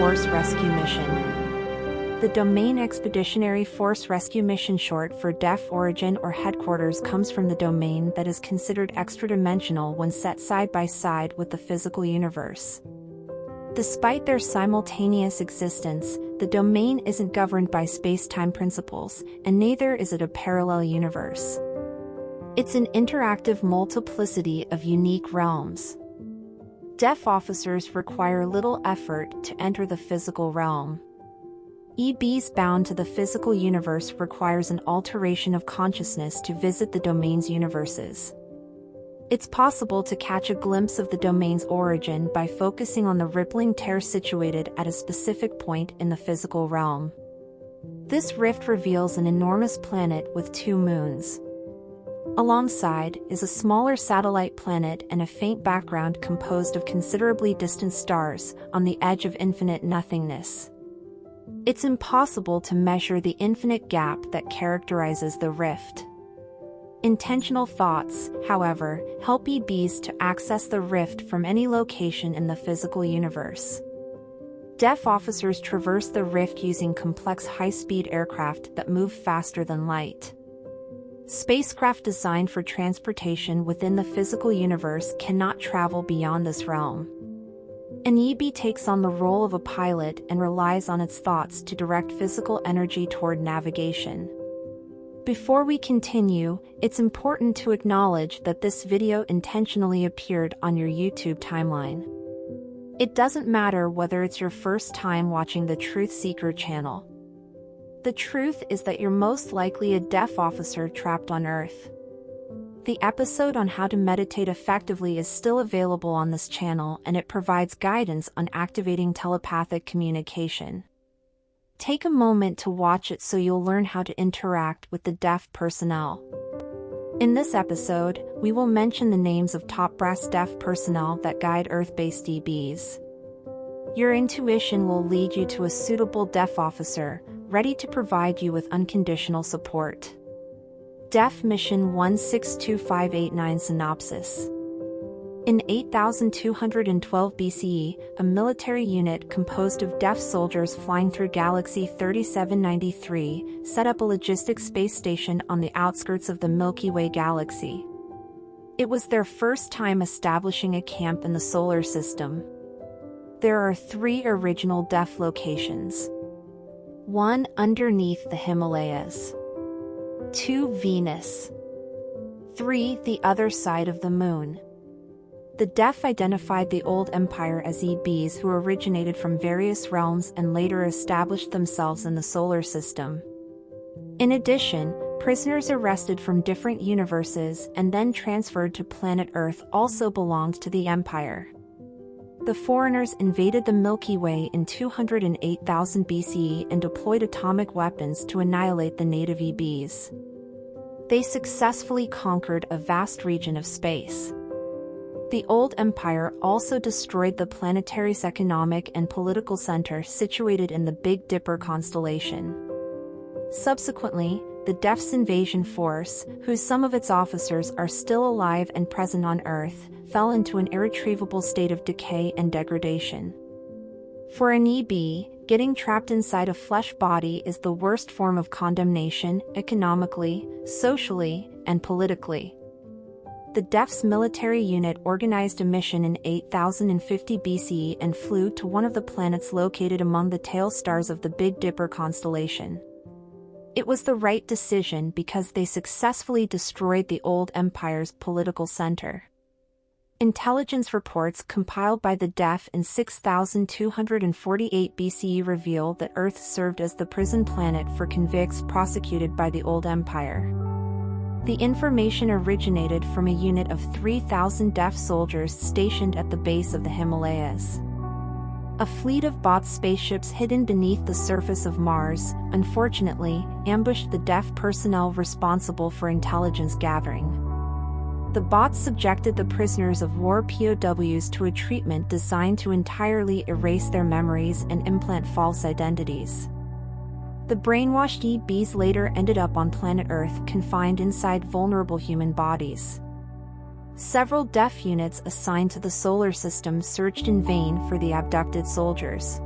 Force Rescue Mission. The Domain Expeditionary Force Rescue Mission, short for DEF origin or headquarters, comes from the domain that is considered extra-dimensional when set side by side with the physical universe. Despite their simultaneous existence, the domain isn't governed by space-time principles, and neither is it a parallel universe. It's an interactive multiplicity of unique realms. DEF officers require little effort to enter the physical realm. EBs bound to the physical universe requires an alteration of consciousness to visit the domain's universes. It's possible to catch a glimpse of the domain's origin by focusing on the rippling tear situated at a specific point in the physical realm. This rift reveals an enormous planet with 2 moons. Alongside is a smaller satellite planet and a faint background composed of considerably distant stars on the edge of infinite nothingness. It's impossible to measure the infinite gap that characterizes the rift. Intentional thoughts, however, help EBs to access the rift from any location in the physical universe. DEF officers traverse the rift using complex high-speed aircraft that move faster than light. Spacecraft designed for transportation within the physical universe cannot travel beyond this realm. An EB takes on the role of a pilot and relies on its thoughts to direct physical energy toward navigation. Before we continue, it's important to acknowledge that this video intentionally appeared on your YouTube timeline. It doesn't matter whether it's your first time watching the Truth Seeker channel. The truth is that you're most likely a DEF officer trapped on Earth. The episode on how to meditate effectively is still available on this channel, and it provides guidance on activating telepathic communication. Take a moment to watch it so you'll learn how to interact with the DEF personnel. In this episode, we will mention the names of top brass DEF personnel that guide Earth-based EBs. Your intuition will lead you to a suitable DEF officer, ready to provide you with unconditional support. DEF Mission 162589 Synopsis. In 8212 BCE, a military unit composed of DEF soldiers flying through Galaxy 3793 set up a logistics space station on the outskirts of the Milky Way galaxy. It was their first time establishing a camp in the solar system. There are 3 original DEF locations. 1 underneath the Himalayas. 2 Venus. 3 the other side of the moon. The DEF identified the old empire as EBs who originated from various realms and later established themselves in the solar system. In addition, prisoners arrested from different universes and then transferred to planet Earth also belonged to the empire. The foreigners invaded the Milky Way in 208,000 BCE and deployed atomic weapons to annihilate the native EBs. They successfully conquered a vast region of space. The old empire also destroyed the planetary's economic and political center situated in the Big Dipper constellation. Subsequently, the DEF's invasion force, whose some of its officers are still alive and present on Earth, fell into an irretrievable state of decay and degradation. For an EB, getting trapped inside a flesh body is the worst form of condemnation, economically, socially, and politically. The DEF's military unit organized a mission in 8050 BCE and flew to one of the planets located among the tail stars of the Big Dipper constellation. It was the right decision because they successfully destroyed the old empire's political center. Intelligence reports compiled by the DEF in 6248 BCE reveal that Earth served as the prison planet for convicts prosecuted by the old empire. The information originated from a unit of 3,000 DEF soldiers stationed at the base of the Himalayas. A fleet of bot spaceships hidden beneath the surface of Mars, unfortunately, ambushed the DEF personnel responsible for intelligence gathering. The bots subjected the prisoners of war POWs to a treatment designed to entirely erase their memories and implant false identities. The brainwashed EBs later ended up on planet Earth confined inside vulnerable human bodies. Several DEF units assigned to the solar system searched in vain for the abducted soldiers.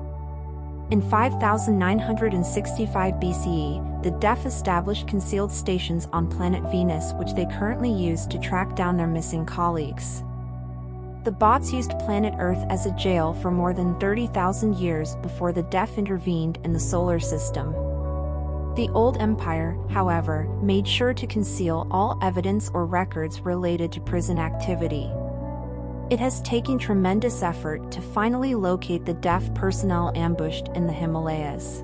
In 5965 BCE, the Def established concealed stations on planet Venus which they currently use to track down their missing colleagues. The bots used planet Earth as a jail for more than 30,000 years before the Def intervened in the solar system. The Old Empire, however, made sure to conceal all evidence or records related to prison activity. It has taken tremendous effort to finally locate the Def personnel ambushed in the Himalayas.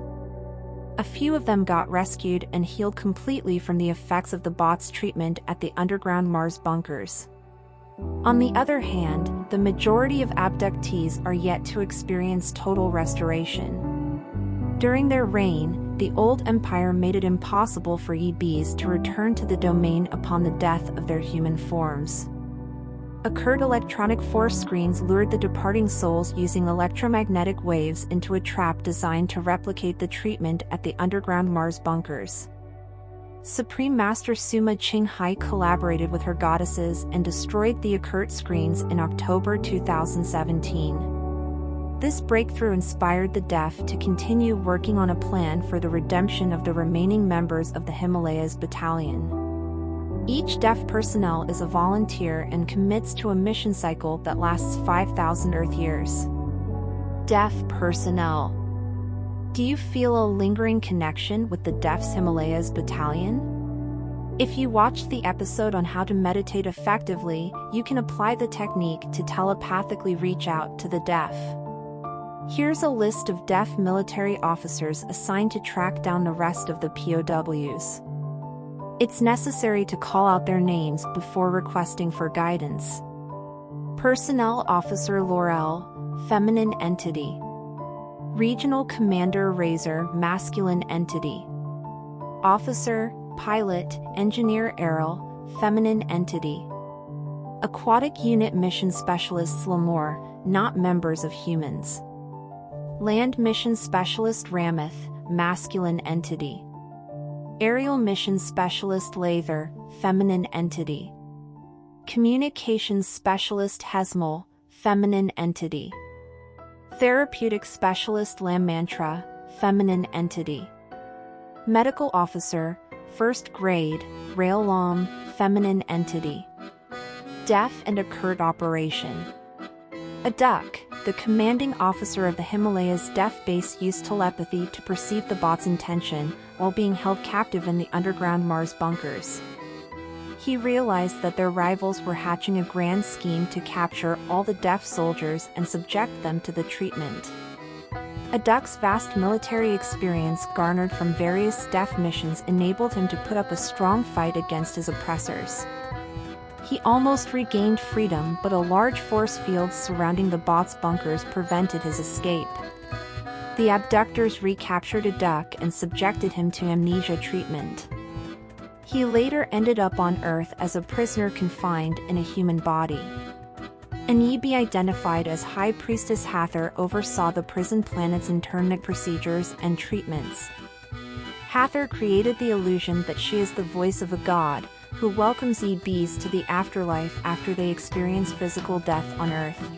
A few of them got rescued and healed completely from the effects of the bots' treatment at the underground Mars bunkers. On the other hand, the majority of abductees are yet to experience total restoration. During their reign, the Old Empire made it impossible for EBs to return to the domain upon the death of their human forms. Occurred electronic force screens lured the departing souls using electromagnetic waves into a trap designed to replicate the treatment at the underground Mars bunkers. Supreme Master Suma Qinghai collaborated with her goddesses and destroyed the occult screens in October 2017. This breakthrough inspired the Def to continue working on a plan for the redemption of the remaining members of the Himalayas Battalion. Each Def personnel is a volunteer and commits to a mission cycle that lasts 5,000 Earth years. Def personnel. Do you feel a lingering connection with the Def's Himalayas Battalion? If you watched the episode on how to meditate effectively, you can apply the technique to telepathically reach out to the Def. Here's a list of Def military officers assigned to track down the rest of the POWs. It's necessary to call out their names before requesting for guidance. Personnel Officer Laurel, feminine entity. Regional Commander Razor, masculine entity. Officer, Pilot, Engineer Errol, feminine entity. Aquatic Unit Mission Specialists Lamore, not members of humans. Land Mission Specialist Ramath, masculine entity. Aerial Mission Specialist Lather, feminine entity. Communications Specialist Hesmel, feminine entity. Therapeutic Specialist Lamantra, feminine entity. Medical Officer, First Grade, Raillam, feminine entity. Def and Occult Operation. Aduk, the commanding officer of the Himalayas Def base, used telepathy to perceive the bot's intention while being held captive in the underground Mars bunkers. He realized that their rivals were hatching a grand scheme to capture all the Def soldiers and subject them to the treatment. Aduk's vast military experience garnered from various Def missions enabled him to put up a strong fight against his oppressors. He almost regained freedom, but a large force field surrounding the bot's bunkers prevented his escape. The abductors recaptured Aduk and subjected him to amnesia treatment. He later ended up on Earth as a prisoner confined in a human body. An EB identified as High Priestess Hathor oversaw the prison planet's internment procedures and treatments. Hathor created the illusion that she is the voice of a god, who welcomes EBs to the afterlife after they experience physical death on Earth.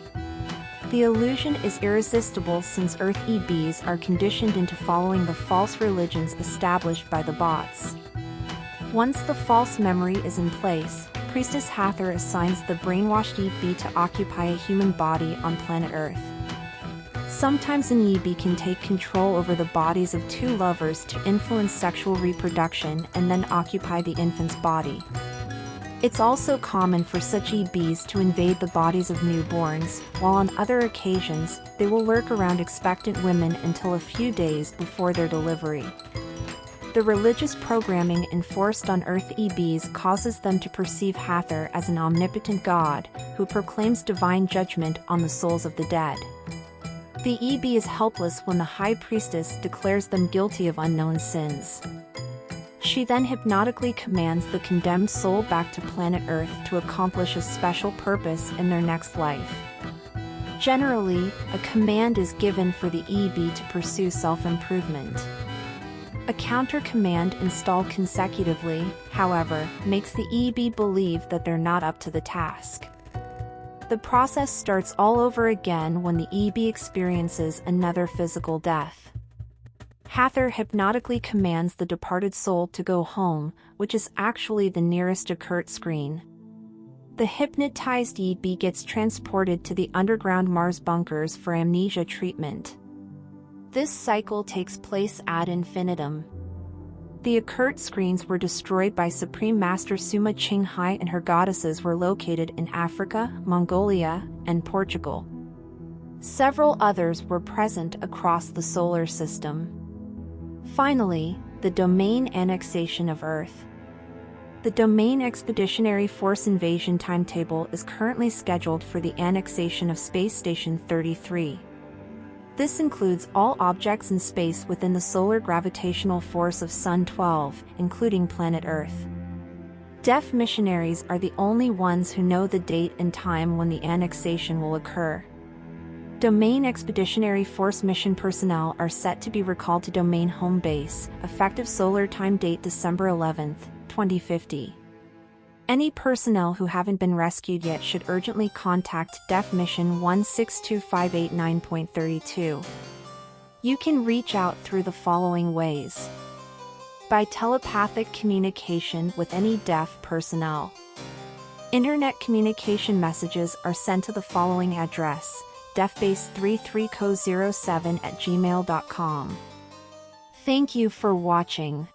The illusion is irresistible since Earth EBs are conditioned into following the false religions established by the bots. Once the false memory is in place, Priestess Hathor assigns the brainwashed EB to occupy a human body on planet Earth. Sometimes an EB can take control over the bodies of two lovers to influence sexual reproduction and then occupy the infant's body. It's also common for such EBs to invade the bodies of newborns, while on other occasions, they will lurk around expectant women until a few days before their delivery. The religious programming enforced on Earth EBs causes them to perceive Hathor as an omnipotent god, who proclaims divine judgment on the souls of the dead. The EB is helpless when the High Priestess declares them guilty of unknown sins. She then hypnotically commands the condemned soul back to planet Earth to accomplish a special purpose in their next life. Generally, a command is given for the EB to pursue self-improvement. A counter-command installed consecutively, however, makes the EB believe that they're not up to the task. The process starts all over again when the EB experiences another physical death. Hathor hypnotically commands the departed soul to go home, which is actually the nearest occult screen. The hypnotized EB gets transported to the underground Mars bunkers for amnesia treatment. This cycle takes place ad infinitum. The occult screens were destroyed by Supreme Master Suma Qinghai, and her goddesses were located in Africa, Mongolia, and Portugal. Several others were present across the solar system. Finally, the domain annexation of Earth. The Domain Expeditionary Force invasion timetable is currently scheduled for the annexation of Space Station 33. This includes all objects in space within the solar gravitational force of Sun 12, including planet Earth. DEF missionaries are the only ones who know the date and time when the annexation will occur. Domain Expeditionary Force mission personnel are set to be recalled to Domain home base, effective solar time date December 11, 2050. Any personnel who haven't been rescued yet should urgently contact DEF Mission 162589.32. You can reach out through the following ways. By telepathic communication with any DEF personnel. Internet communication messages are sent to the following address: defbase33co07@gmail.com. Thank you for watching.